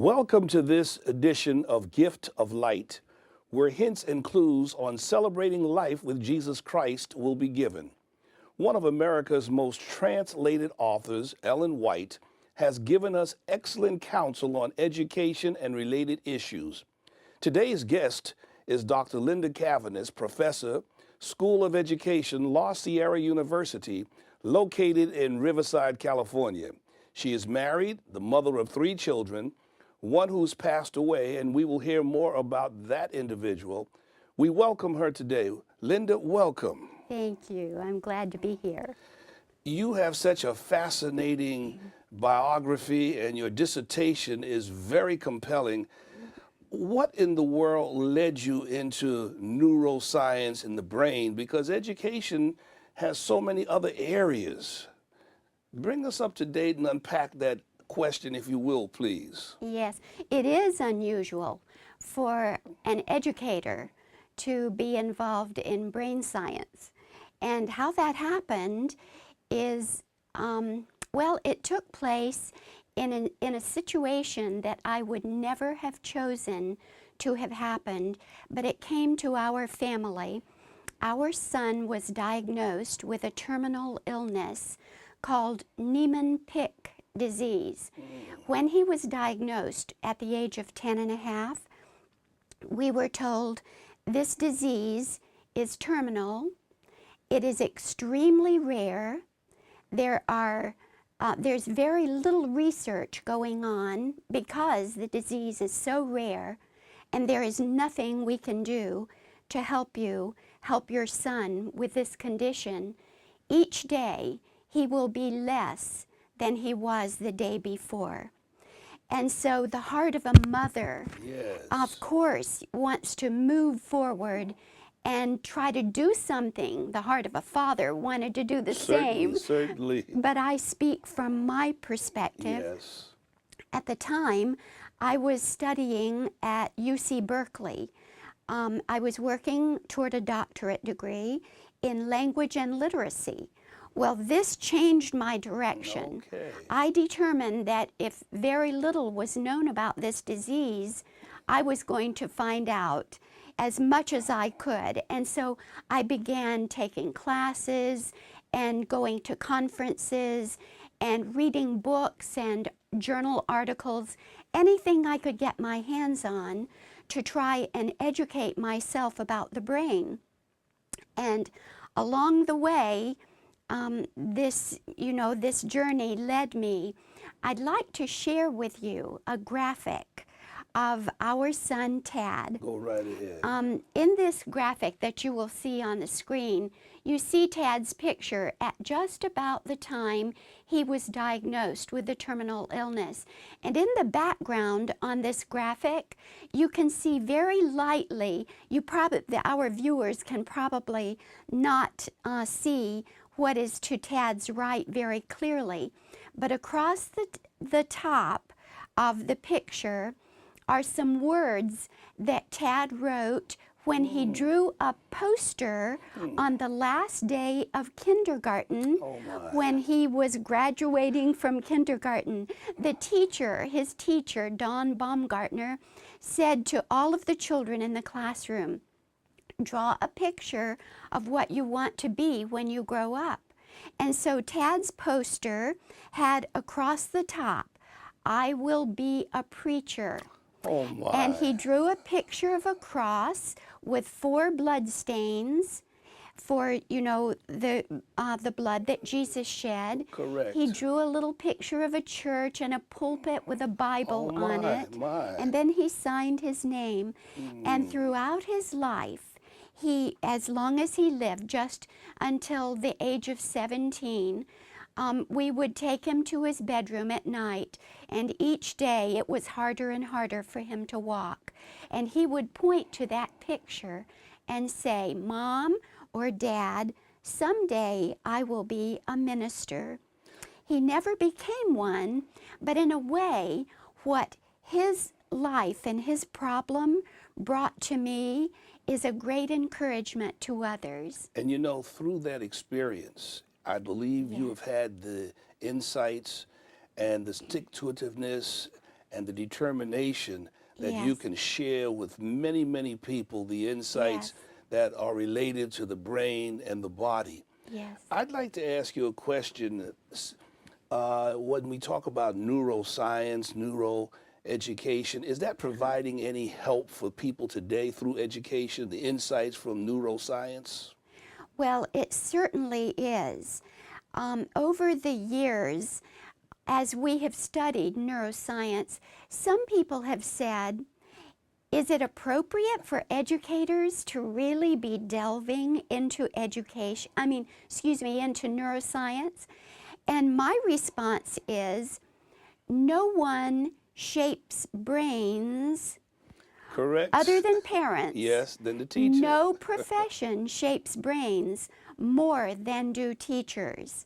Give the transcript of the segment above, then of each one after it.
Welcome to this edition of Gift of Light, where hints and clues on celebrating life with Jesus Christ will be given. One of America's most translated authors, Ellen White, has given us excellent counsel on education and related issues. Today's guest is Dr. Linda Cavanis, professor, School of Education, La Sierra University, located in Riverside, California. She is married, the mother of 3 children, one who's passed away, and we will hear more about that individual. We welcome her today. Linda, welcome. Thank you. I'm glad to be here. You have such a fascinating biography, and your dissertation is very compelling. What in the world led you into neuroscience in the brain? Because education has so many other areas. Bring us up to date and unpack that question, if you will, please. Yes, it is unusual for an educator to be involved in brain science. And how that happened is, well, it took place in a situation that I would never have chosen to have happened, but it came to our family. Our son was diagnosed with a terminal illness called Niemann-Pick disease. When he was diagnosed at the age of 10 and a half, we were told this disease is terminal. It is extremely rare. There's very little research going on because the disease is so rare, and there is nothing we can do to help your son with this condition. Each day he will be less than he was the day before. And so the heart of a mother, Yes. of course, wants to move forward and try to do something. The heart of a father wanted to do the same. Certainly. But I speak from my perspective. Yes. At the time, I was studying at UC Berkeley. I was working toward a doctorate degree in language and literacy. Well, this changed my direction. Okay. I determined that if very little was known about this disease, I was going to find out as much as I could. And so I began taking classes and going to conferences and reading books and journal articles, anything I could get my hands on to try and educate myself about the brain. And along the way, this journey led me. I'd like to share with you a graphic of our son Tad. Go right ahead. In this graphic that you will see on the screen, you see Tad's picture at just about the time he was diagnosed with the terminal illness. And in the background on this graphic, you can see very lightly, our viewers can probably not see what is to Tad's right very clearly. But across the top of the picture are some words that Tad wrote when he drew a poster on the last day of kindergarten. When he was graduating from kindergarten. His teacher, Don Baumgartner, said to all of the children in the classroom, draw a picture of what you want to be when you grow up. And so Tad's poster had across the top, I will be a preacher. Oh my. And he drew a picture of a cross with 4 blood stains for, the blood that Jesus shed. Correct. He drew a little picture of a church and a pulpit with a Bible on it. My. And then he signed his name. And throughout his life, as long as he lived, just until the age of 17, we would take him to his bedroom at night, and each day it was harder and harder for him to walk. And he would point to that picture and say, Mom or Dad, someday I will be a minister. He never became one, but in a way, what his life and his problem brought to me is a great encouragement to others. And through that experience, I believe you have had the insights and the stick-to-itiveness and the determination that you Yes. can share with many, many people the insights Yes. that are related to the brain and the body. Yes. I'd like to ask you a question. When we talk about neuroscience, neuroeducation, is that providing any help for people today through education, the insights from neuroscience? Well, it certainly is. Over the years, as we have studied neuroscience, some people have said, is it appropriate for educators to really be delving into education, into neuroscience? And my response is, no one shapes brains Correct. other than parents. Yes, than the teacher. No profession shapes brains more than do teachers.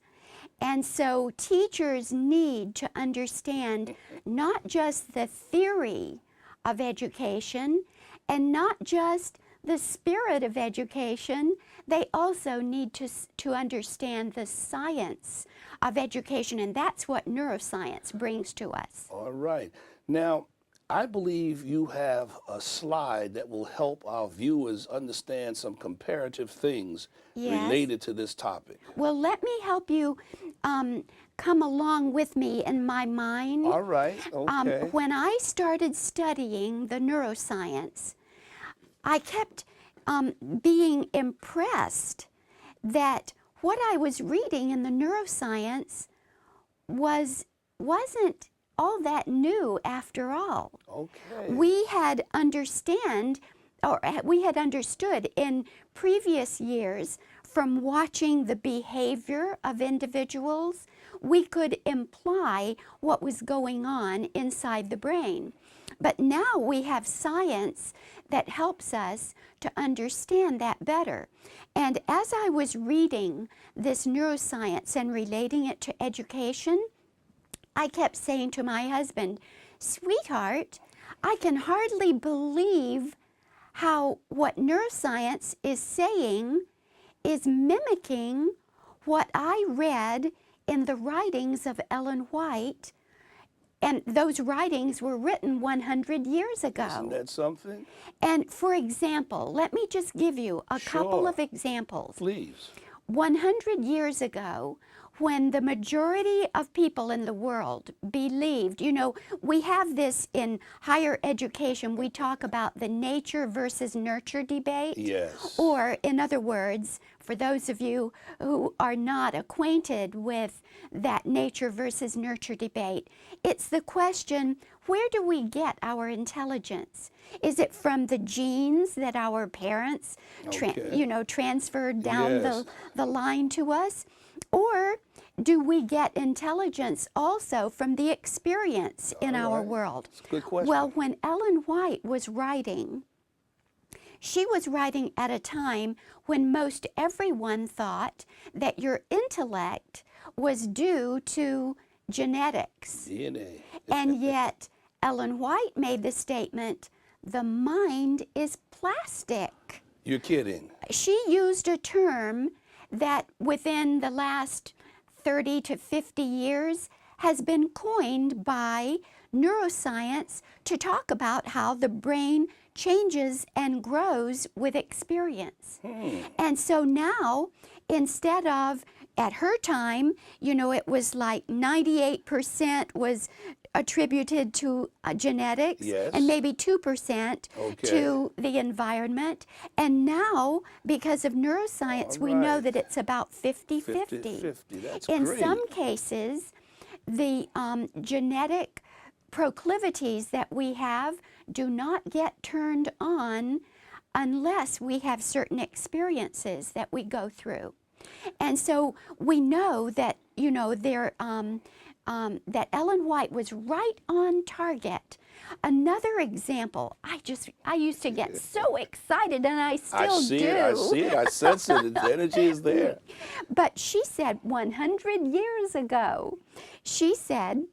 And so teachers need to understand not just the theory of education and not just the spirit of education, they also need to understand the science of education, and that's what neuroscience brings to us. All right. Now, I believe you have a slide that will help our viewers understand some comparative things Yes. related to this topic. Well, let me help you come along with me in my mind. All right. Okay. When I started studying the neuroscience, I kept being impressed that what I was reading in the neuroscience wasn't all that new after all. Okay. We had understood in previous years from watching the behavior of individuals, we could imply what was going on inside the brain. But now we have science that helps us to understand that better. And as I was reading this neuroscience and relating it to education, I kept saying to my husband, sweetheart, I can hardly believe how what neuroscience is saying is mimicking what I read in the writings of Ellen White, and those writings were written 100 years ago. Isn't that something? And for example, let me just give you a couple Sure. of examples. Please. 100 years ago, when the majority of people in the world believed, we have this in higher education, we talk about the nature versus nurture debate. Yes. Or, in other words, for those of you who are not acquainted with that nature versus nurture debate, it's the question, where do we get our intelligence? Is it from the genes that our parents transferred down Yes. the line to us? Or do we get intelligence also from the experience in All our right. world? That's a good question. Well, when Ellen White was writing, she was writing at a time when most everyone thought that your intellect was due to genetics. DNA. And yet, Ellen White made the statement, the mind is plastic. You're kidding. She used a term that within the last 30 to 50 years has been coined by neuroscience to talk about how the brain changes and grows with experience. And so now, instead of, at her time, it was like 98% was attributed to genetics, Yes. and maybe 2% to the environment. And now, because of neuroscience, we know right. that it's about 50-50. 50-50. That's In great. some cases, the genetic proclivities that we have do not get turned on unless we have certain experiences that we go through. And so we know that, that Ellen White was right on target. Another example, I used to get so excited, and I still do. I see it, I sense it, the energy is there. But she said 100 years ago, she said,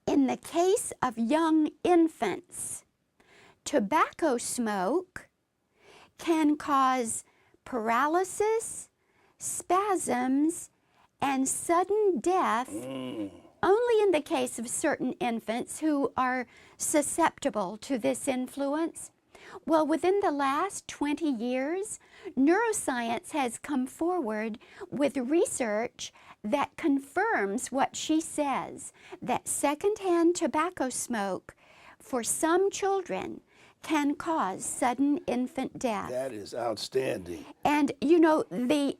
in the case of young infants, tobacco smoke can cause paralysis, spasms, and sudden death only in the case of certain infants who are susceptible to this influence. Well, within the last 20 years, neuroscience has come forward with research that confirms what she says, that secondhand tobacco smoke for some children can cause sudden infant death. That is outstanding. And you know,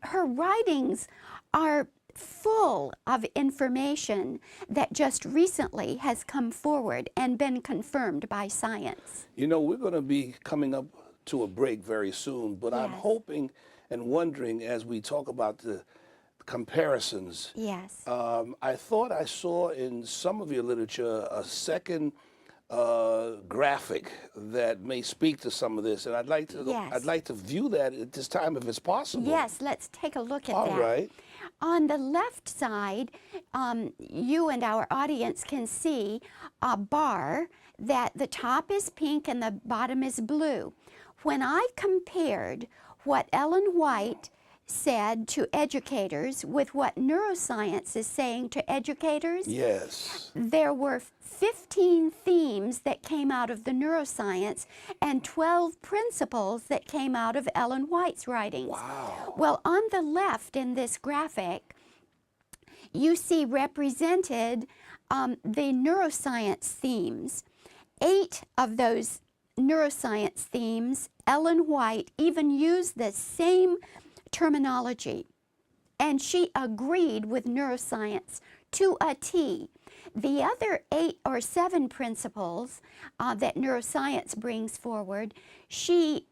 her writings are full of information that just recently has come forward and been confirmed by science. You know, we're going to be coming up to a break very soon, but I'm Yes. hoping and wondering as we talk about the comparisons. Yes. I thought I saw in some of your literature a second graphic that may speak to some of this, and I'd like to Yes. I'd like to view that at this time if it's possible. Yes, let's take a look at All that. right. On the left side, you and our audience can see a bar that the top is pink and the bottom is blue. When I compared what Ellen White said to educators with what neuroscience is saying to educators, Yes. there were 15 themes that came out of the neuroscience and 12 principles that came out of Ellen White's writings. Wow. Well, on the left in this graphic, you see represented the neuroscience themes. 8 of those neuroscience themes, Ellen White even used the same terminology, and she agreed with neuroscience to a T. The other 8 or 7 principles that neuroscience brings forward, she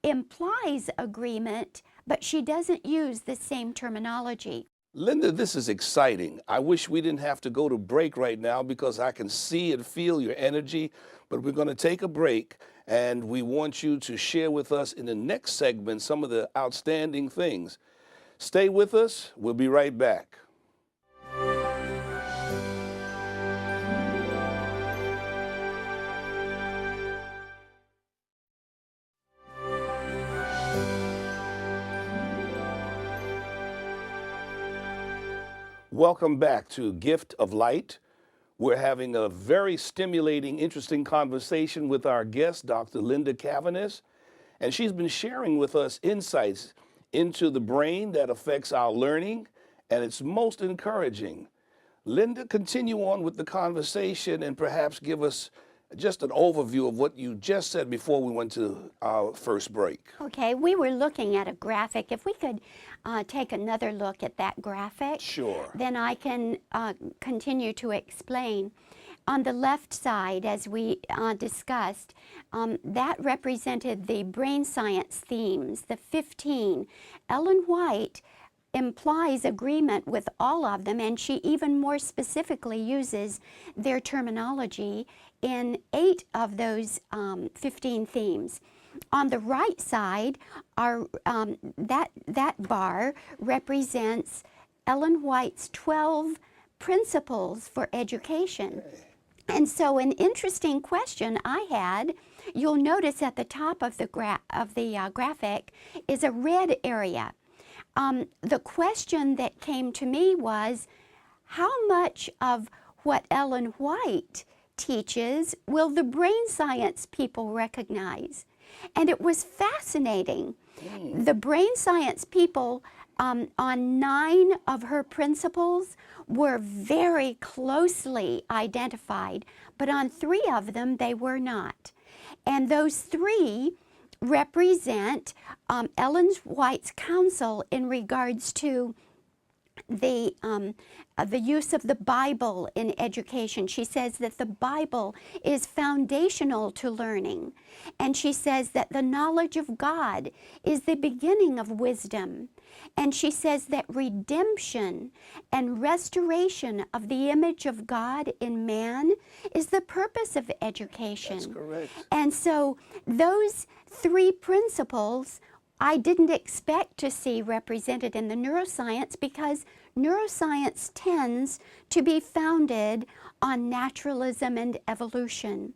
implies agreement, but she doesn't use the same terminology. Linda, this is exciting. I wish we didn't have to go to break right now because I can see and feel your energy, but we're going to take a break, and we want you to share with us in the next segment some of the outstanding things. Stay with us. We'll be right back. Welcome back to Gift of Light. We're having a very stimulating, interesting conversation with our guest, Dr. Linda Cavanis, and she's been sharing with us insights into the brain that affects our learning, and it's most encouraging. Linda, continue on with the conversation and perhaps give us just an overview of what you just said before we went to our first break. Okay, we were looking at a graphic. If we could take another look at that graphic, Sure. then I can continue to explain. On the left side, as we discussed, that represented the brain science themes, the 15. Ellen White implies agreement with all of them, and she even more specifically uses their terminology in 8 of those 15 themes. On the right side, that bar represents Ellen White's 12 principles for education. And so an interesting question I had, you'll notice at the top of the graphic is a red area. The question that came to me was, how much of what Ellen White teaches will the brain science people recognize? And it was fascinating. The brain science people on 9 of her principles were very closely identified, but on 3 of them they were not. And those 3 represent Ellen White's counsel in regards to the use of the Bible in education. She says that the Bible is foundational to learning, and she says that the knowledge of God is the beginning of wisdom, and she says that redemption and restoration of the image of God in man is the purpose of education. That's correct. And so those 3 principles I didn't expect to see represented in the neuroscience, because neuroscience tends to be founded on naturalism and evolution.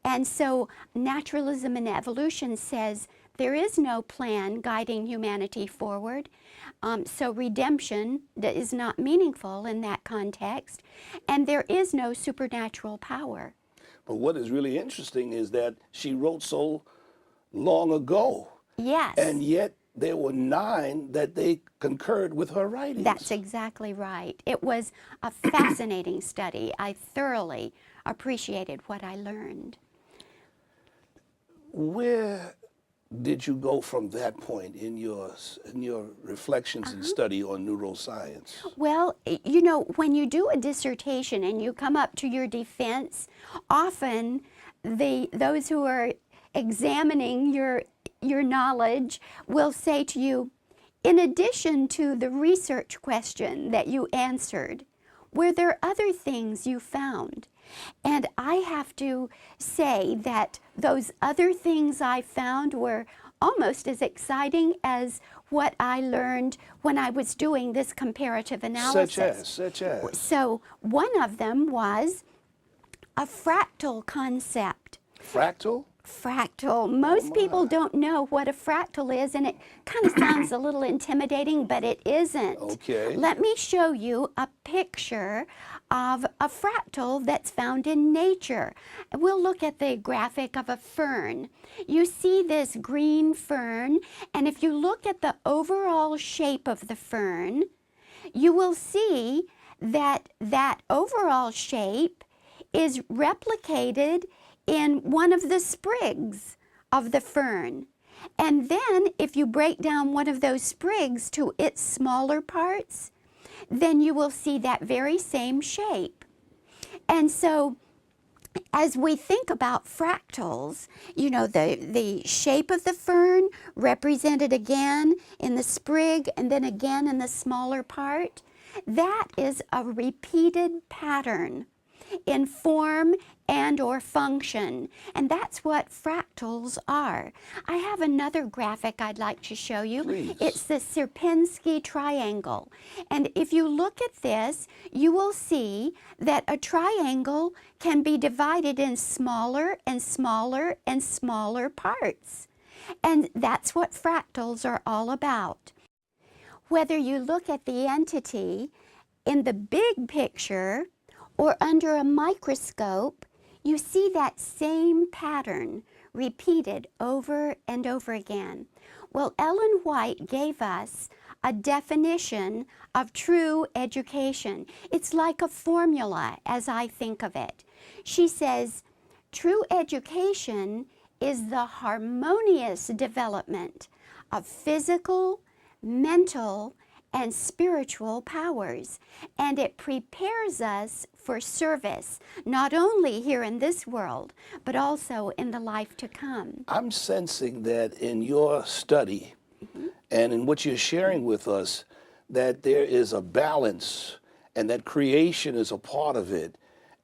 And so naturalism and evolution says There is no plan guiding humanity forward. So redemption is not meaningful in that context, and there is no supernatural power. But what is really interesting is that she wrote so long ago. Yes. And yet there were 9 that they concurred with her writings. That's exactly right. It was a fascinating study. I thoroughly appreciated what I learned. Where did you go from that point in your reflections and study on neuroscience? Well, you know, when you do a dissertation and you come up to your defense, often those who are examining your knowledge will say to you, in addition to the research question that you answered, were there other things you found? And I have to say that those other things I found were almost as exciting as what I learned when I was doing this comparative analysis. Such as? So one of them was a fractal concept. Fractal? Fractal. Most people don't know what a fractal is, and it kind of sounds a little intimidating, but it isn't. Okay. Let me show you a picture of a fractal that's found in nature. We'll look at the graphic of a fern. You see this green fern, and if you look at the overall shape of the fern, you will see that that overall shape is replicated in one of the sprigs of the fern. And then if you break down one of those sprigs to its smaller parts, then you will see that very same shape. And so as we think about fractals, you know, the shape of the fern represented again in the sprig and then again in the smaller part, that is a repeated pattern in form and or function, and that's what fractals are. I have another graphic I'd like to show you. Please. It's the Sierpinski triangle, and if you look at this, you will see that a triangle can be divided in smaller and smaller and smaller parts, and that's what fractals are all about. Whether you look at the entity in the big picture or under a microscope, you see that same pattern repeated over and over again. Well, Ellen White gave us a definition of true education. It's like a formula as I think of it. She says, true education is the harmonious development of physical, mental, and spiritual powers, and it prepares us for service, not only here in this world, but also in the life to come. I'm sensing that in your study and in what you're sharing with us, that there is a balance and that creation is a part of it.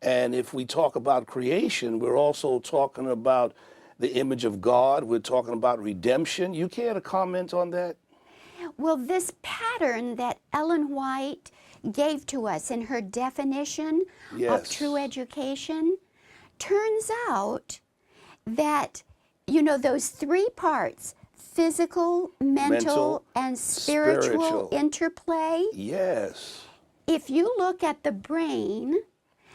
And if we talk about creation, we're also talking about the image of God. We're talking about redemption. You care to comment on that? Well, this pattern that Ellen White gave to us in her definition of true education turns out that, you know, those 3 parts, physical, mental and spiritual interplay. Yes. If you look at the brain,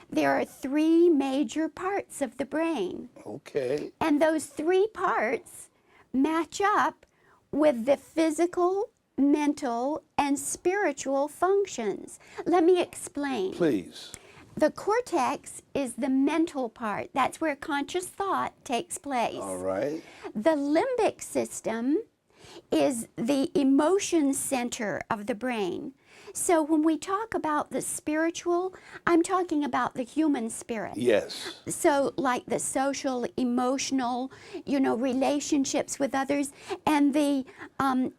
there are 3 major parts of the brain. Okay. And those 3 parts match up with the physical, mental, and spiritual functions. Let me explain. Please. The cortex is the mental part. That's where conscious thought takes place. All right. The limbic system is the emotion center of the brain. So when we talk about the spiritual, I'm talking about the human spirit. Yes. So like the social, emotional, you know, relationships with others, and the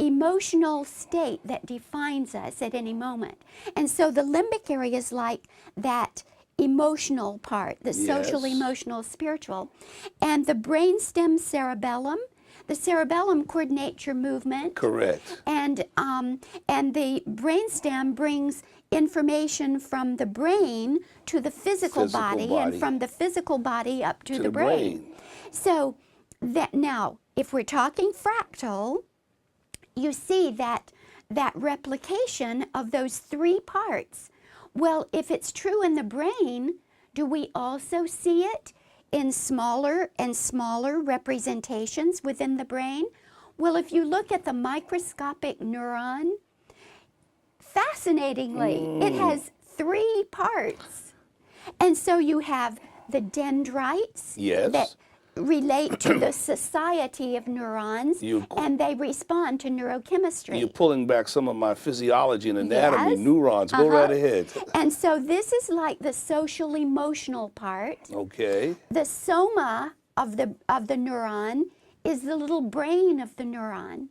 emotional state that defines us at any moment. And so the limbic area is like that emotional part, the social, emotional, spiritual. And the brainstem cerebellum, the cerebellum coordinates your movement. Correct. And the brainstem brings information from the brain to the physical body, and from the physical body up to the brain. So that now, if we're talking fractal, you see that replication of those three parts. Well, if it's true in the brain, do we also see it in smaller and smaller representations within the brain? Well, if you look at the microscopic neuron, fascinatingly, it has three parts. And so you have the dendrites Yes. that relate to the society of neurons, and they respond to neurochemistry. You're pulling back some of my physiology and anatomy, Yes. neurons. Go right ahead. And so this is like the social emotional part. Okay. The soma of the neuron is the little brain of the neuron.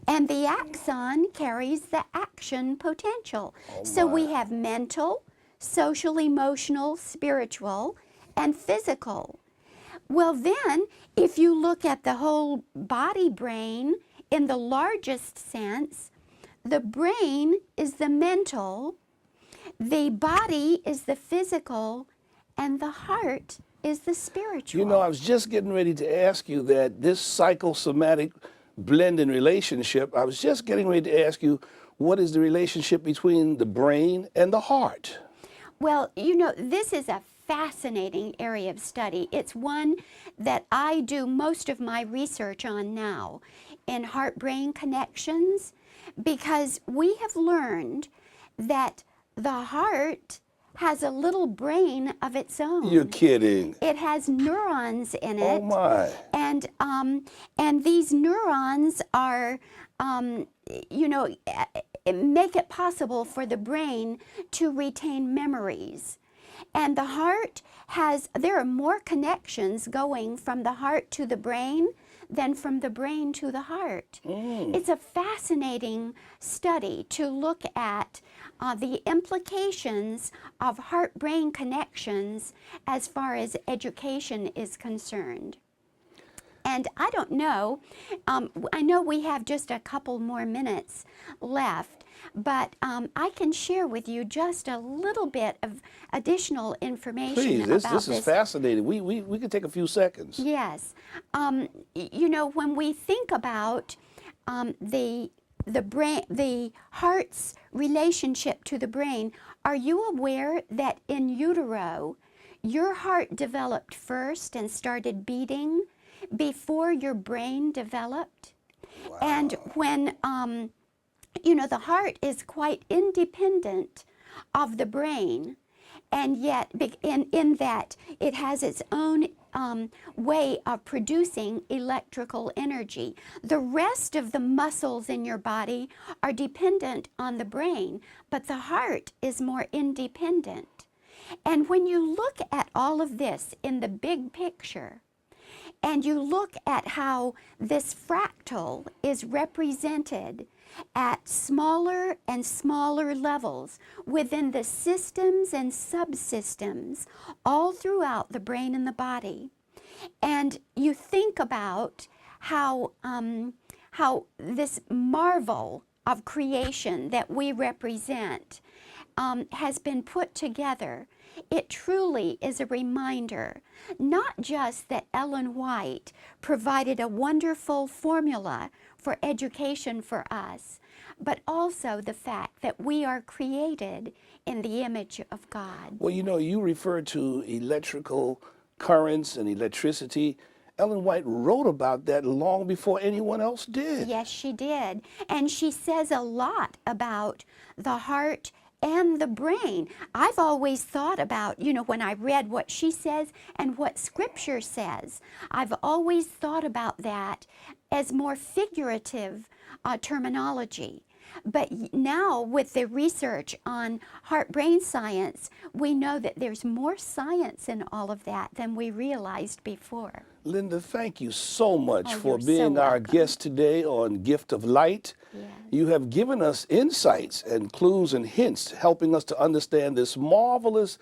And the axon carries the action potential. So we have mental, social, emotional, spiritual, and physical. Well, then, if you look at the whole body brain in the largest sense, the brain is the mental, the body is the physical, and the heart is the spiritual. You know, I was just getting ready to ask you that this psychosomatic blending relationship, I was just getting ready to ask you, what is the relationship between the brain and the heart? Well, you know, this is a fascinating area of study. It's one that I do most of my research on now in heart-brain connections, because we have learned that the heart has a little brain of its own. You're kidding. It has neurons in it. Oh my. And these neurons are, you know, make it possible for the brain to retain memories. And the heart there are more connections going from the heart to the brain than from the brain to the heart. It's a fascinating study to look at the implications of heart-brain connections as far as education is concerned. And I don't know, I know we have just a couple more minutes left, but I can share with you just a little bit of additional information. Please, about this is fascinating. We could take a few seconds. Yes. You know, when we think about the brain, the heart's relationship to the brain, are you aware that in utero, your heart developed first and started beating before your brain developed? Wow. And when, you know, the heart is quite independent of the brain, and yet in that it has its own way of producing electrical energy. The rest of the muscles in your body are dependent on the brain, but the heart is more independent. And when you look at all of this in the big picture, and you look at how this fractal is represented at smaller and smaller levels within the systems and subsystems all throughout the brain and the body, and you think about how this marvel of creation that we represent has been put together, it truly is a reminder, not just that Ellen White provided a wonderful formula for education for us, but also the fact that we are created in the image of God. Well, you know, you referred to electrical currents and electricity. Ellen White wrote about that long before anyone else did. Yes, she did. And she says a lot about the heart and the brain. I've always thought about, you know, when I read what she says and what Scripture says, I've always thought about that as more figurative terminology. But now with the research on heart-brain science, we know that there's more science in all of that than we realized before. Linda, thank you so much for you're being so our welcome. guest today on Gift of Light. Yes. You have given us insights and clues and hints, helping us to understand this marvelous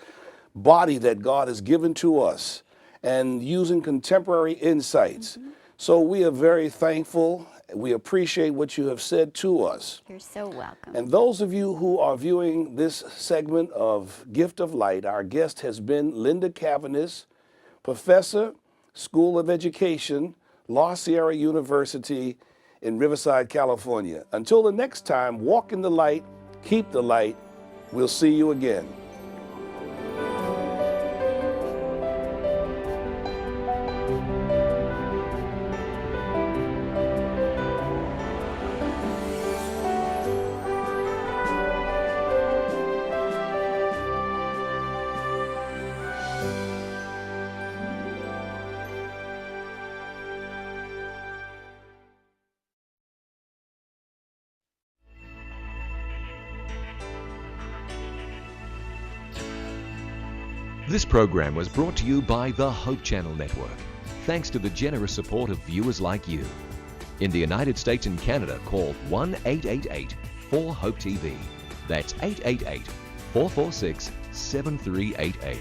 body that God has given to us and using contemporary insights. So we are very thankful. We appreciate what you have said to us. You're so welcome. And those of you who are viewing this segment of Gift of Light, our guest has been Linda Cavaness, Professor, School of Education, La Sierra University in Riverside, California. Until the next time, walk in the light, keep the light. We'll see you again. This program was brought to you by the Hope Channel Network, thanks to the generous support of viewers like you. In the United States and Canada, call 1-888-4-HOPE-TV. That's 888-446-7388.